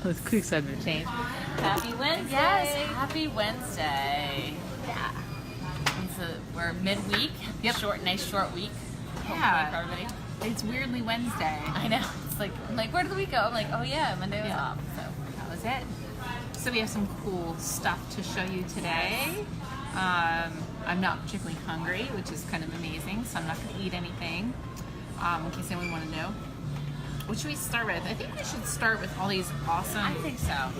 Let's quick sudden change. Happy Wednesday. Yes, happy Wednesday. Yeah. We're midweek. Yep. Nice short week. Yeah. For everybody. It's weirdly Wednesday. I know. It's like, where did the week go? I'm like, oh yeah, Monday was off. So that was it. So we have some cool stuff to show you today. I'm not particularly hungry, which is kind of amazing, so I'm not going to eat anything. In case anyone want to know. What should we start with? I think we should start with all these awesome. I think so.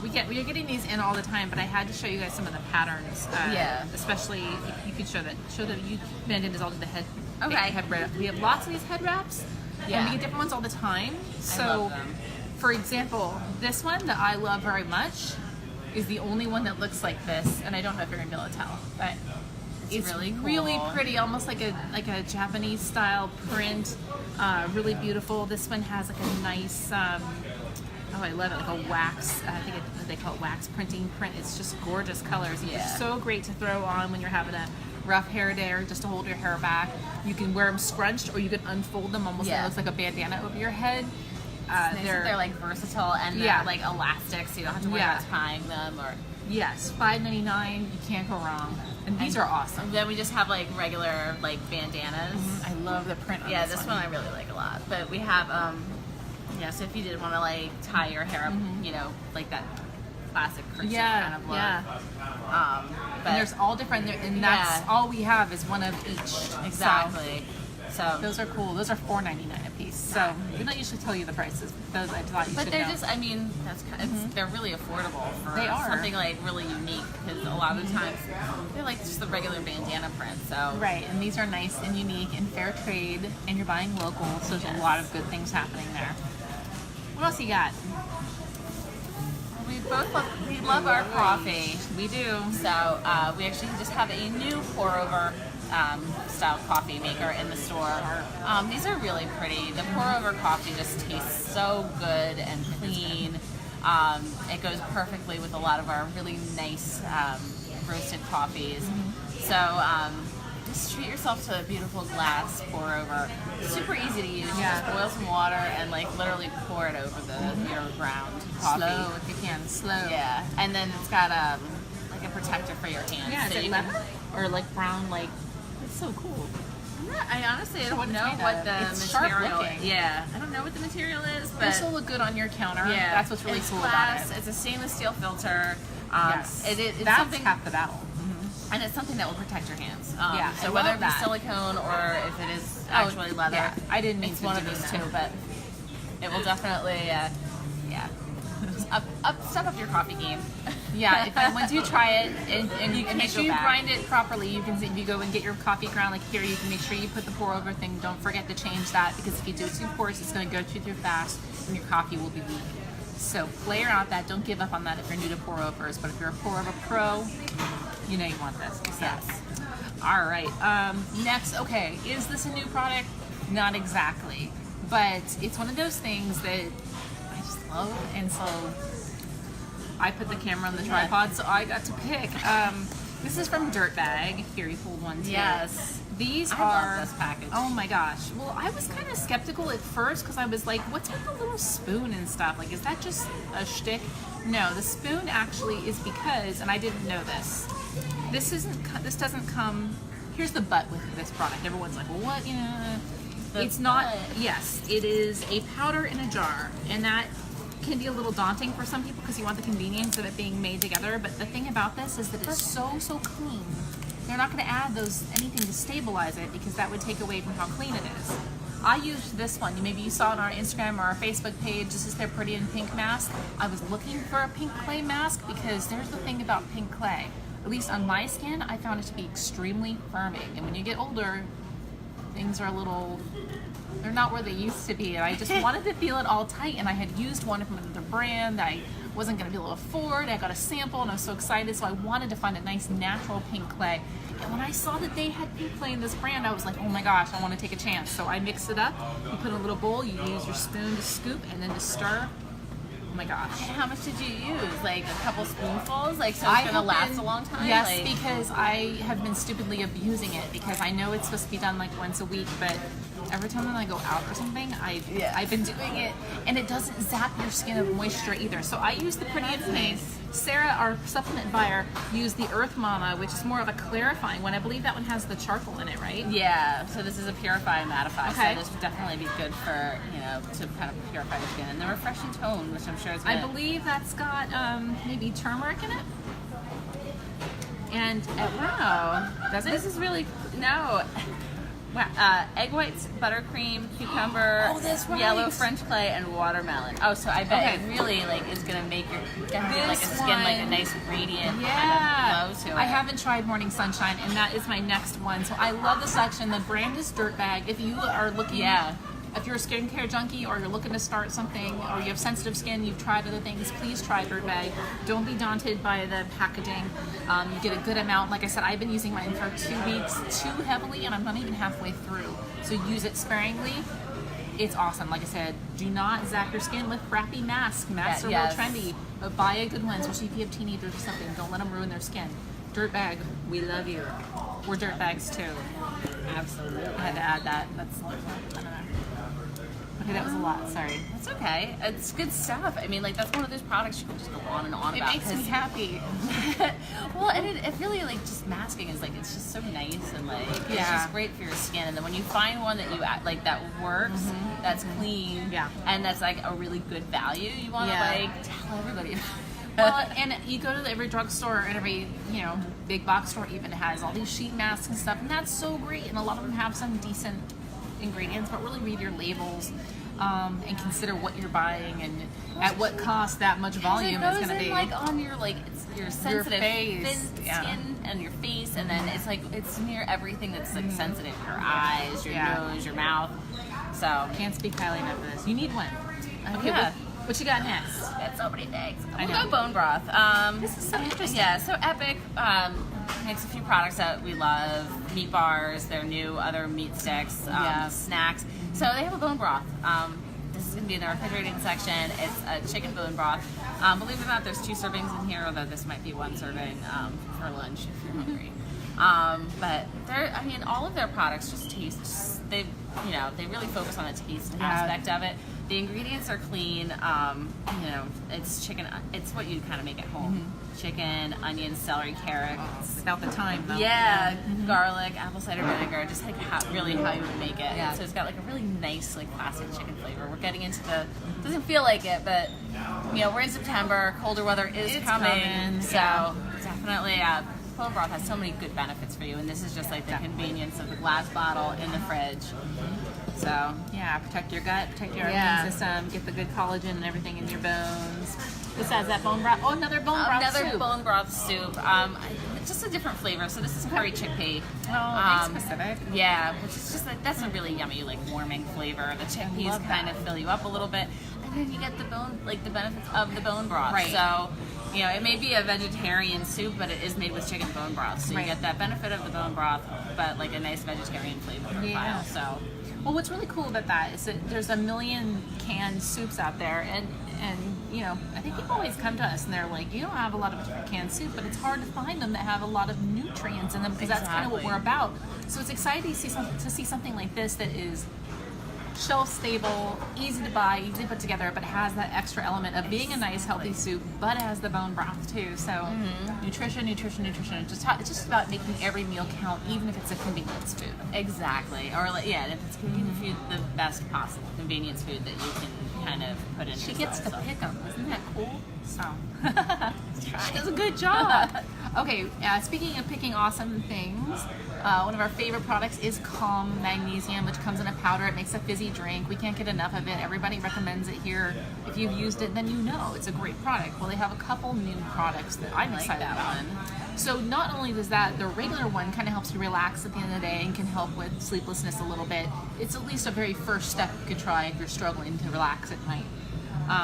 We are getting these in all the time, but I had to show you guys some of the patterns. Especially if you could show that you bandanas all to the head. Okay. Head wrap. We have lots of these head wraps. Yeah. And we get different ones all the time. So, I love them. For example, this one that I love very much is the only one that looks like this, and I don't know if you're gonna be able to tell, but it's really cool. really pretty, almost like a Japanese style print. Really beautiful. This one has like a nice, oh I love it, like a wax. I think they call it wax printing print. It's just gorgeous colors. Yeah. It's so great to throw on when you're having a rough hair day or just to hold your hair back. You can wear them scrunched, or you can unfold them almost like it looks like a bandana over your head. They're like versatile and they're like elastic, so you don't have to worry about tying them. Or yes, $5.99. You can't go wrong. And these are awesome. Then we just have like regular like bandanas. I love the print on this one I really like a lot. But we have so if you did want to like tie your hair up, you know, like that classic kerchief kind of look. But and there's all different, and that's all we have is one of each. Exactly. So those are cool. Those are $4.99 a piece. So we don't usually tell you the prices. Those I thought you should know. But they're just, I mean, that's kind of, they're really affordable for something like really unique, because a lot of the times they're like just the regular bandana print. So right, and these are nice and unique and fair trade, and you're buying local, so there's a lot of good things happening there. What else you got? We love our coffee. We do. So we actually just have a new pour over style coffee maker in the store. These are really pretty. The pour over coffee just tastes so good and clean. It goes perfectly with a lot of our really nice roasted coffees. So just treat yourself to a beautiful glass pour over. Super easy to use. You just boil some water and like literally pour it over your ground coffee. Slow if you can. Slow. Yeah. And then it's got like a protector for your hands. Yeah, so is it leather? Or like brown, like, it's so cool. I honestly don't know what the material is. Yeah, I don't know what the material is, but this will look good on your counter. Yeah, that's what's really cool about it. It's a stainless steel filter. Yes, it's that's something, half the battle. And it's something that will protect your hands. So whether it be silicone or if it is actually leather, I didn't mean it's to one of do those that. two, but it will definitely, step up your coffee game. Yeah, once you try it and You make sure you back. grind it properly, you can if you go and get your coffee ground like here, you can make sure you put the pour over thing. Don't forget to change that, because if you do it too coarse, it's going to go too fast and your coffee will be weak. So play around with that. Don't give up on that if you're new to pour overs. But if you're a pour over pro, you know you want this. So. Yes. All right. Next, okay, is this a new product? Not exactly, but it's one of those things that I just love, and so I put the camera on the tripod, so I got to pick. This is from Dirtbag. Here, you hold one too. Yes. These I are. love this package. Oh my gosh. Well, I was kind of skeptical at first because I was like, what's with the little spoon and stuff? Like, is that just a shtick? No, the spoon actually is because, and I didn't know this. This doesn't come. Here's the but with this product. Everyone's like, well, what? It's not. Yes, it is a powder in a jar, and that can be a little daunting for some people because you want the convenience of it being made together. But the thing about this is that it's so clean. They're not going to add anything to stabilize it, because that would take away from how clean it is. I used this one. Maybe you saw it on our Instagram or our Facebook page. This is their Pretty in Pink mask. I was looking for a pink clay mask because there's the thing about pink clay. At least on my skin, I found it to be extremely firming. And when you get older, things are they're not where they used to be. And I just wanted to feel it all tight. And I had used one from another brand that I wasn't going to be able to afford. I got a sample and I was so excited. So I wanted to find a nice natural pink clay. And when I saw that they had pink clay in this brand, I was like, oh my gosh, I want to take a chance. So I mixed it up. You put in a little bowl, you use your spoon to scoop and then to stir. Oh my gosh. And how much did you use? Like a couple spoonfuls? Like, so it's going to last a long time? Yes, because I have been stupidly abusing it, because I know it's supposed to be done like once a week, but every time when I go out or something, Yeah. I've been doing it, and it doesn't zap your skin of moisture either. So I use the Pretty That's Infinite. nice. Sarah, our supplement buyer, used the Earth Mama, which is more of a clarifying one. I believe that one has the charcoal in it, right? Yeah, so this is a purify and mattify. Okay. So this would definitely be good for, you know, to kind of purify your skin. And the refreshing tone, which I'm sure is I gonna... believe that's got maybe turmeric in it. And wow, does it? This is really... No. Wow. Egg whites, buttercream, cucumber, Oh, that's right. yellow French clay, and watermelon. Oh, so I bet it Okay. really like is gonna make your like a This skin like a one- nice radiant Yeah, kind of glow to it. I haven't tried Morning Sunshine, and that is my next one. So I love the section. The brand is Dirtbag. If you are looking, Yeah. if you're a skincare junkie or you're looking to start something, or you have sensitive skin, you've tried other things, please try Dirtbag. Don't be daunted by the packaging. You get a good amount. Like I said, I've been using mine for 2 weeks too heavily, and I'm not even halfway through. So use it sparingly. It's awesome. Like I said, do not zap your skin with crappy masks. Masks are Yes. real trendy, but buy a good one, especially if you have teenagers or something. Don't let them ruin their skin. Dirtbag, we love you. We're dirtbags too. Absolutely. I had to add that. That's, I don't know. Okay, that was a lot. Sorry. That's okay. It's good stuff. I mean, like that's one of those products you can just go on and on It about. makes me 'cause- happy. Well, and it really like just masking is like it's just so nice and like it's Yeah. just great for your skin. And then when you find one that you like that works, that's clean, Mm-hmm. Yeah. and that's like a really good value, you want to Yeah. like tell everybody. Well, and you go to every drugstore and every, you know, big box store even has all these sheet masks and stuff, and that's so great. And a lot of them have some decent ingredients, but really read your labels and consider what you're buying and at what cost that much volume is going to be. Like on your like it's your sensitive face, thin yeah. skin and your face, and then it's like it's near everything that's like sensitive. Your eyes, your Yeah. nose, your mouth. So Can't speak highly enough of this. You need one. Okay, yeah. what you got next? That's so many things. I We'll know. go bone broth. This is so interesting. Yeah, so Epic makes a few products that we love. Meat bars, their new other meat sticks, Yeah. snacks. So they have a bone broth. This is going to be in the refrigerating section. It's a chicken bone broth. Believe it or not, there's 2 servings in here, although this might be 1 serving for lunch if you're hungry. But they're, I mean, all of their products just taste, they really focus on the taste Yeah. aspect of it. The ingredients are clean. You know, it's chicken. It's what you kind of make at home. Chicken, onions, celery, carrots. Without the time, though. Yeah, garlic, apple cider vinegar, just like really how you would make it. Yeah. So it's got like a really nice like classic chicken flavor. We're getting into the, doesn't feel like it, but you know, we're in September, colder weather is It's coming. coming, So yeah. definitely, bone broth has so many good benefits for you, and this is just like the convenience of the glass bottle in the fridge. So Yeah, protect your gut, protect your Yeah. immune system, get the good collagen and everything in your bones. Besides that bone broth, oh, another bone broth another soup. bone broth soup. Just a different flavor. So this is curry chickpea. Oh, very specific. Yeah, which is just like that's a really yummy, like warming flavor. The chickpeas love kind that. of fill you up a little bit, and then you get the bone, like the benefits of the bone broth. Right. So, you know, it may be a vegetarian soup, but it is made with chicken bone broth. So Right. you get that benefit of the bone broth, but like a nice vegetarian flavor profile. Yeah. So. Well, what's really cool about that is that there's a million canned soups out there, and you know, I think people always come to us and they're like, you don't have a lot of different canned soup, but it's hard to find them that have a lot of nutrients in them because that's kind of what Exactly. we're about. So it's exciting to see something like this that is shelf stable, easy to buy, easy to put together, but has that extra element of being a nice healthy soup, but it has the bone broth too. So nutrition. It's just about making every meal count, even if it's a convenience food. Exactly, or like, yeah, if it's convenient food, the best possible convenience food that you can kind of put in. She yourself, gets to so. pick them. Isn't that cool? So Try. she does a good job. Okay, speaking of picking awesome things, one of our favorite products is Calm Magnesium, which comes in a powder. It makes a fizzy drink. We can't get enough of it. Everybody recommends it here. If you've used it, then you know it's a great product. Well, they have a couple new products that I'm like excited that about. one. So not only does that, the regular one kind of helps you relax at the end of the day and can help with sleeplessness a little bit. It's at least a very first step you could try if you're struggling to relax at night.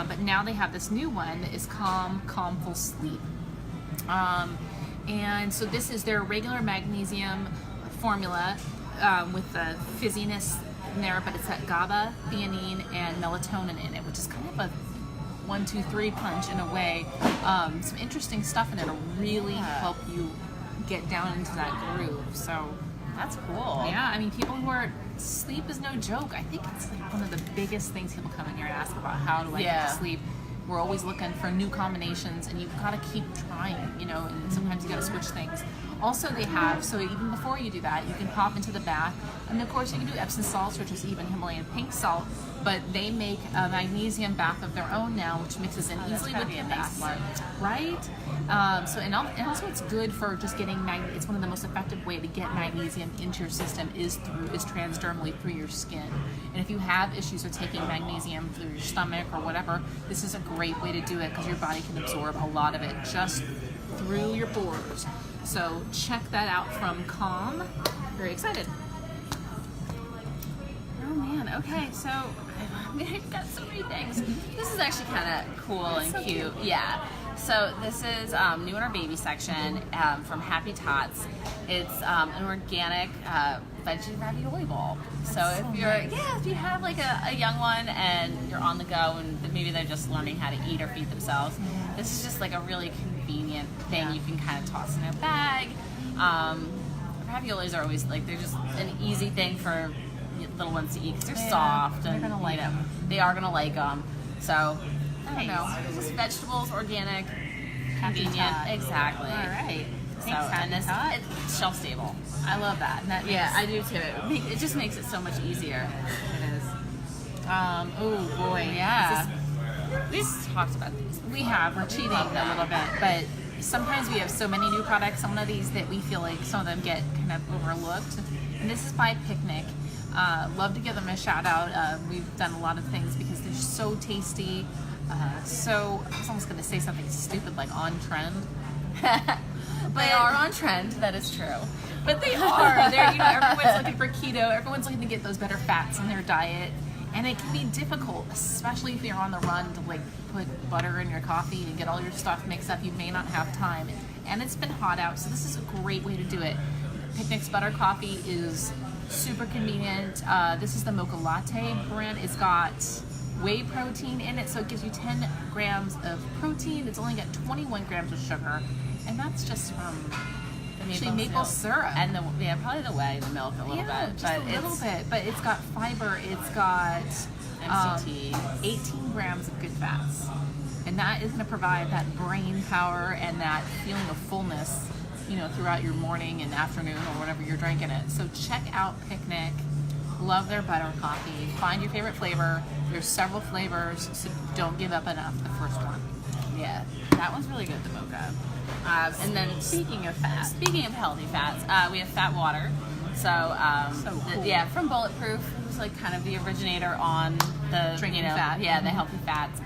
But now they have this new one that is Calmful Sleep. And so this is their regular magnesium formula with the fizziness in there, but it's got GABA, theanine, and melatonin in it, which is kind of a 1, 2, 3 punch in a way. Some interesting stuff in there to really help you get down into that groove. So That's cool. Yeah, I mean, people who are, sleep is no joke. I think it's like one of the biggest things people come in here and ask about, how do I get to sleep? We're always looking for new combinations, and you've got to keep trying, you know, and sometimes you got to switch things. Also, they have, so even before you do that, you can pop into the bath, and of course you can do Epsom salts, or just even Himalayan pink salt, but they make a magnesium bath of their own now, which mixes in easily with the bath, right? So and also it's good for just getting it's one of the most effective way to get magnesium into your system is transdermally through your skin. And if you have issues with taking magnesium through your stomach or whatever, this is a great way to do it because your body can absorb a lot of it just through your pores. So check that out from Calm. Very excited. Oh man, okay, so I've got so many things. This is actually kind of cool and so cute. Yeah. So this is new in our baby section from Happy Tots. It's an organic veggie ravioli bowl. So if you're if you have like a young one and you're on the go and maybe they're just learning how to eat or feed themselves, this is just like a really convenient thing you can kind of toss in a bag. Raviolis are always like, they're just an easy thing for little ones to eat because they're soft and they're gonna like them. They are gonna like them. So I don't know, just vegetables, organic, convenient. Exactly. All right. So and this it's shelf stable. I love that. I do too. It just makes it so much easier. It is. Oh boy. Yeah. We've talked about these. We have. We're cheating a little bit, but sometimes we have so many new products. Some of these that we feel like some of them get kind of overlooked. And this is by Picnic. Love to give them a shout out. We've done a lot of things because they're so tasty. So I was almost going to say something stupid like on trend. They are on trend. That is true. But they are. They're, you know, everyone's looking for keto. Everyone's looking to get those better fats in their diet. And it can be difficult, especially if you're on the run, to like put butter in your coffee and get all your stuff mixed up. You may not have time. And it's been hot out, so this is a great way to do it. Picnic's butter coffee is super convenient. This is the Mocha Latte brand. It's got whey protein in it, so it gives you 10 grams of protein. It's only got 21 grams of sugar, and that's just from maple syrup. And probably the whey, the milk a little bit. Just a little bit, but it's got fiber. It's got MCT, 18 grams of good fats, and that is going to provide that brain power and that feeling of fullness, you know, throughout your morning and afternoon or whatever you're drinking it. So check out Picnic. Love their butter coffee. Find your favorite flavor. There's several flavors, so don't give up enough the first one. Yeah, that one's really good, the mocha. And then Speaking of fat, speaking of healthy fats, we have fat water. So, cool. From Bulletproof, who's like kind of the originator on the Drinking fat. the healthy fats.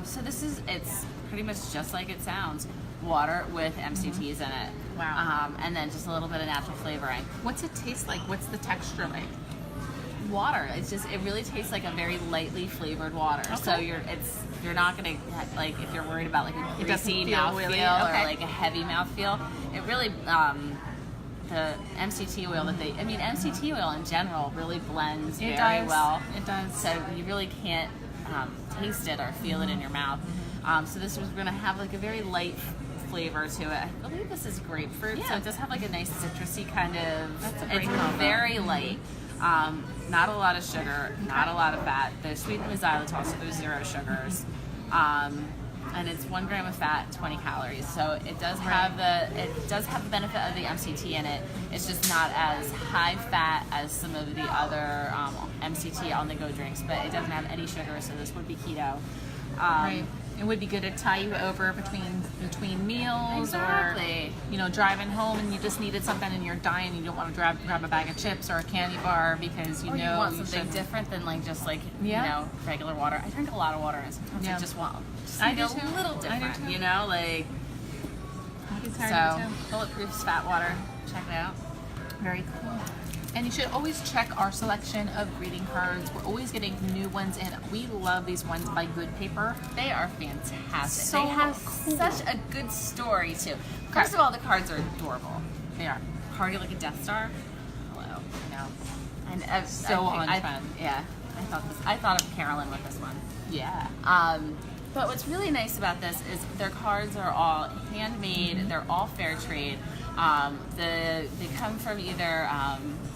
So it's pretty much just like it sounds. Water with MCTs in it. Wow. And then just a little bit of natural flavoring. What's it taste like? What's the texture like? Water. It really tastes like a very lightly flavored water. Okay. So you're not gonna like, if you're worried about like a greasy feel mouthfeel really, or like a heavy mouthfeel. It really the MCT oil MCT oil in general really blends very well. It does. So you really can't taste it or feel it in your mouth. So this was gonna have like a very light flavor to it. I believe this is grapefruit, so it does have like a nice citrusy kind of. That's a great it's combo. very light. Not a lot of sugar, not a lot of fat. They're sweetened with xylitol, so there's 0 sugars. And it's 1 gram of fat, 20 calories. So it does have the benefit of the MCT in it. It's just not as high fat as some of the other MCT on the go drinks, but it doesn't have any sugar, so this would be keto. Right. It would be good to tie you over between meals, exactly. Or driving home and you just needed something and you're dying and you don't want to grab a bag of chips or a candy bar because you want something different than regular water. I drink a lot of water and sometimes I just want I do a too. little different. I do too. Bulletproof's fat water. Check it out. Very cool. And you should always check our selection of greeting cards. We're always getting new ones in. We love these ones by Good Paper. They are fantastic. So they have cool. such a good story too. First of all, the cards are adorable. They are. Cardi like a Death Star. Hello. No. And so on trend. Yeah. I thought of Carolyn with this one. Yeah. But what's really nice about this is their cards are all handmade. They're all fair trade. They come from either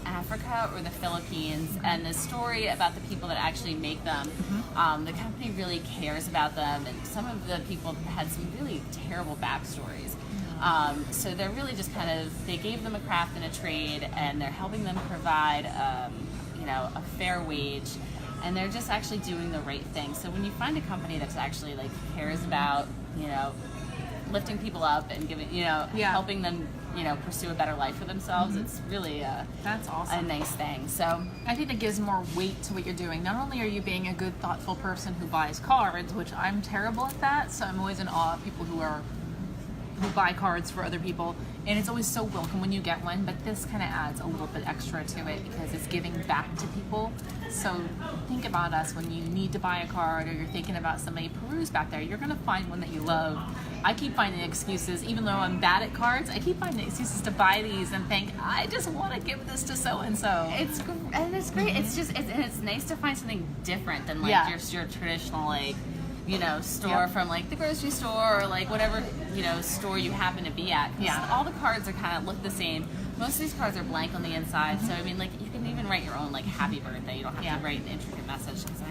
Africa or the Philippines, and the story about the people that actually make them, the company really cares about them, and some of the people had some really terrible backstories. So they're really just they gave them a craft and a trade, and they're helping them provide, a fair wage, and they're just actually doing the right thing. So when you find a company that's actually cares about, lifting people up and giving, helping them, pursue a better life for themselves, it's really that's awesome. a nice thing. So I think it gives more weight to what you're doing. Not only are you being a good, thoughtful person who buys cards, which I'm terrible at that, so I'm always in awe of people who buy cards for other people, and it's always so welcome when you get one, but this kind of adds a little bit extra to it because it's giving back to people. So think about us when you need to buy a card or you're thinking about somebody, peruse back there. You're going to find one that you love. I keep finding excuses, even though I'm bad at cards, I keep finding excuses to buy these and think, I just want to give this to so-and-so. It's great. It's just, it's nice to find something different than your traditional, store from the grocery store or whatever store you happen to be at. All the cards are kind of look the same. Most of these cards are blank on the inside, so I mean, you can even write your own happy birthday. You don't have to write an intricate message because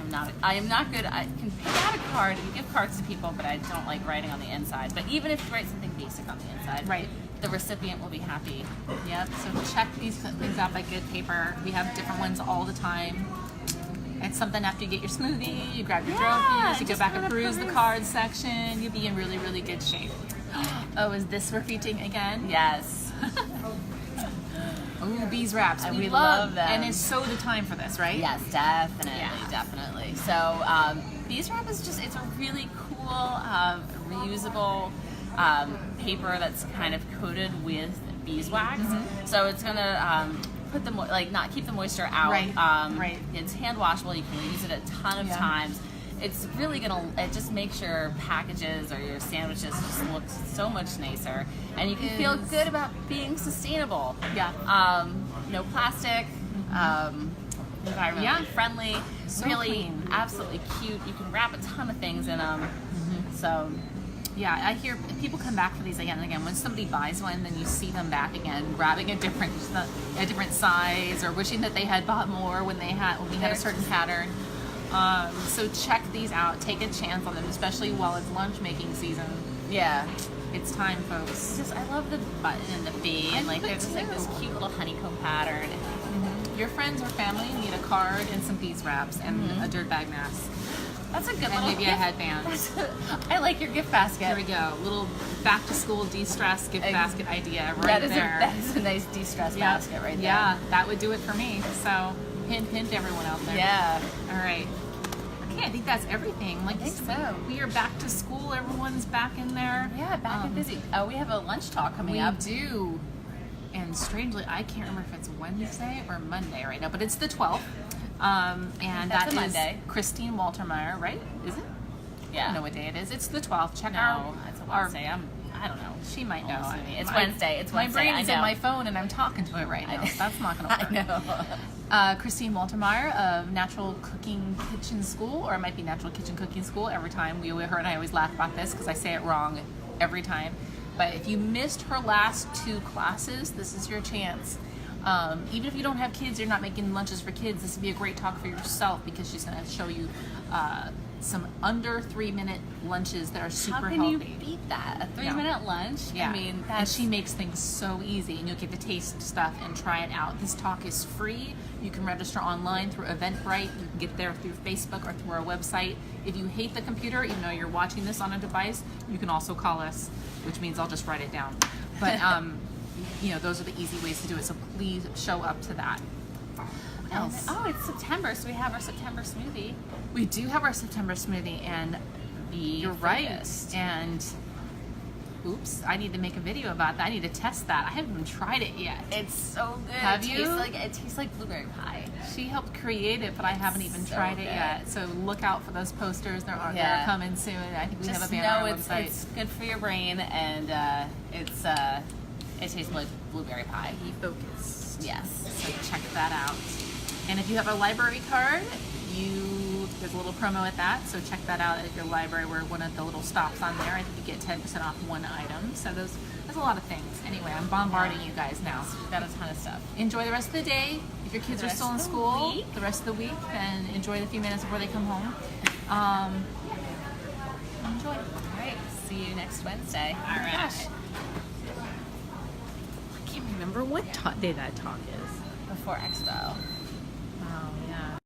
I am not good. I can pick out a card and give cards to people, but I don't like writing on the inside. But even if you write something basic on the inside, the recipient will be happy. Yep. So check these things out by Good Paper. We have different ones all the time. It's something after you get your smoothie, you grab your trophies, you go back and peruse the cards section, you'll be in really, really good shape. Oh, is this repeating again? Yes. Ooh, bees wraps. We love them. And it's so the time for this, right? Yes, definitely. So bees wrap is it's a really cool, reusable paper that's kind of coated with beeswax. So it's gonna put the not keep the moisture out. Right. It's hand washable. You can use it a ton of times. It's really it just makes your packages or your sandwiches just look so much nicer, and you can feel good about being sustainable. No plastic, environmentally friendly, so really clean. Absolutely cute. You can wrap a ton of things in them. So yeah, I hear people come back for these again and again. When somebody buys one, then you see them back again, grabbing a different size, or wishing that they had bought more when we had a certain pattern. So check these out. Take a chance on them, especially while it's lunch making season. Yeah. It's time, folks. I love the button and the bee, and there's just this cute little honeycomb pattern. Your friends or family need a card and some beeswax and a dirtbag mask. That's a good and little maybe gift. a headband. I like your gift basket. There we go. Little back to school de-stress gift basket idea right there. That is a nice de-stress basket right there. Yeah, that would do it for me. So hint everyone out there. Yeah. All right. Okay, I think that's everything. I think so. We are back to school. Everyone's back in there. Yeah, back and busy. Oh, we have a lunch talk coming up. We do. And strangely, I can't remember if it's Wednesday or Monday right now, but it's the 12th. And That's that a Monday. is Christine Waltermeyer, right? Is it? Yeah. I don't know what day it is. It's the 12th. Check it's a Wednesday. I don't know. She might know. It's Wednesday. It's Wednesday. My brain is in my phone and I'm talking to it right now. So that's not going to work. I know. Christine Waltermeyer of Natural Cooking Kitchen School, or it might be Natural Kitchen Cooking School. Every time her and I always laugh about this because I say it wrong every time. But if you missed her last 2 classes, this is your chance. Even if you don't have kids, you're not making lunches for kids, this would be a great talk for yourself because she's going to show you some under 3-minute lunches that are super healthy. How can you beat that? A 3-minute lunch? Yeah. I mean, and she makes things so easy, and you'll get to taste stuff and try it out. This talk is free. You can register online through Eventbrite. You can get there through Facebook or through our website. If you hate the computer, even though you're watching this on a device, you can also call us, which means I'll just write it down. But those are the easy ways to do it. So please show up to that. What else? It's September, so we have our September smoothie. We do have our September smoothie, and you're right. And oops, I need to make a video about that. I need to test that. I haven't even tried it yet. It's so good. Have you? It tastes like blueberry pie. She helped create it, but I haven't even tried it yet. So look out for those posters. They're coming soon. I think we have a banner on our website. It's good for your brain, and it tastes like blueberry pie. Be focused. Yes. So check that out. And if you have a library card, you there's a little promo at that, so check that out at your library where one of the little stops on there. I think you get 10% off one item. So there's a lot of things. Anyway, I'm bombarding you guys now. We've got a ton of stuff. Enjoy the rest of the day. If your kids are still in school, the rest of the week, then enjoy the few minutes before they come home. Enjoy. All right. See you next Wednesday. All right. Gosh. I can't remember what day that talk is. Before Expo. Oh, yeah.